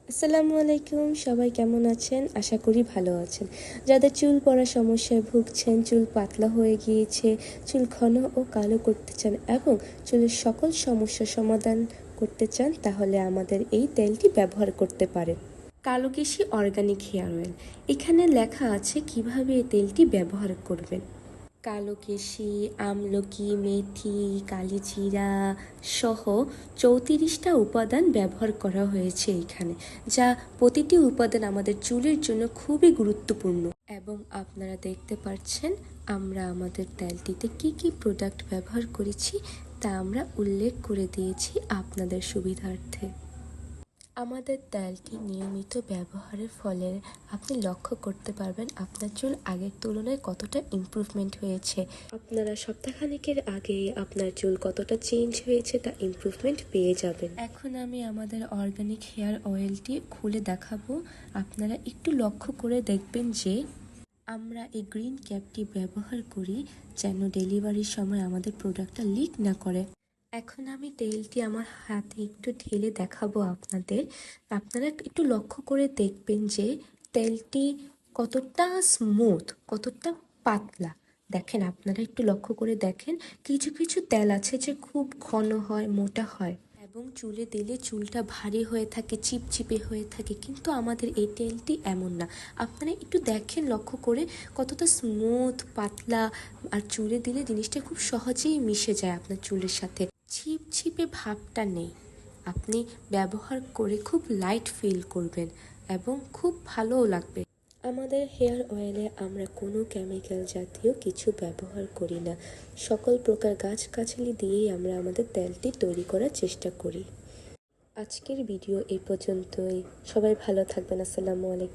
আসসালামু আলাইকুম, সবাই কেমন আছেন? আশা করি ভালো আছেন। যাদের চুল পড়ার সমস্যায় ভুগছেন, চুল পাতলা হয়ে গিয়েছে, চুল ঘন ও কালো করতে চান এবং চুলের সকল সমস্যার সমাধান করতে চান, তাহলে আমাদের এই তেলটি ব্যবহার করতে পারেন। কালোকেশী অর্গানিক হেয়ার অয়েল। এখানে লেখা আছে কিভাবে এই তেলটি ব্যবহার করবেন। কালোকেশী, আমলকি, মেথি, কালিজিরা সহ 34টা উপাদান ব্যবহার করা হয়েছে এখানে, যা প্রতিটি উপাদান আমাদের চুলের জন্য খুবই গুরুত্বপূর্ণ। এবং আপনারা দেখতে পাচ্ছেন আমরা আমাদের তেলটিতে কি কি প্রোডাক্ট ব্যবহার করেছি তা আমরা উল্লেখ করে দিয়েছি আপনাদের সুবিধার্থে। আমাদের তেলটি নিয়মিত ব্যবহারের ফলে আপনি লক্ষ্য করতে পারবেন আপনার চুল আগের তুলনায় কতটা ইমপ্রুভমেন্ট হয়েছে। আপনারা সপ্তাহখানেকের আগেই আপনার চুল কতটা চেঞ্জ হয়েছে তা ইমপ্রুভমেন্ট পেয়ে যাবেন। এখন আমি আমাদের অর্গানিক হেয়ার অয়েলটি খুলে দেখাবো। আপনারা একটু লক্ষ্য করে দেখবেন যে আমরা এই গ্রিন ক্যাপটি ব্যবহার করি যেন ডেলিভারির সময় আমাদের প্রোডাক্টটা লিক না করে। এখন আমি তেলটি আমার হাতে একটু ঢেলে দেখাবো আপনাদের। আপনারা একটু লক্ষ্য করে দেখবেন যে তেলটি কতটা স্মুথ, কতটা পাতলা। দেখেন, আপনারা একটু লক্ষ্য করে দেখেন, কিছু কিছু তেল আছে যে খুব ঘন হয়, মোটা হয় এবং চুলে দিলে চুলটা ভারী হয়ে থাকে, চিপচিপে হয়ে থাকে, কিন্তু আমাদের এই তেলটি এমন না। আপনারা একটু দেখেন লক্ষ্য করে কতটা স্মুথ, পাতলা, আর চুলে দিলে জিনিসটা খুব সহজেই মিশে যায় আপনার চুলের সাথে, ছিপছিপে ভাবটা নেই। আপনি ব্যবহার করে খুব লাইট ফিল করবেন এবং খুব ভালোও লাগবে। আমাদের হেয়ার অয়েলে আমরা কোনো কেমিক্যাল জাতীয় কিছু ব্যবহার করি না। সকল প্রকার গাছগাছালি দিয়েই আমরা আমাদের তেলটি তৈরি করার চেষ্টা করি। আজকের ভিডিও এই পর্যন্তই। সবাই ভালো থাকবেন। আসসালামু আলাইকুম।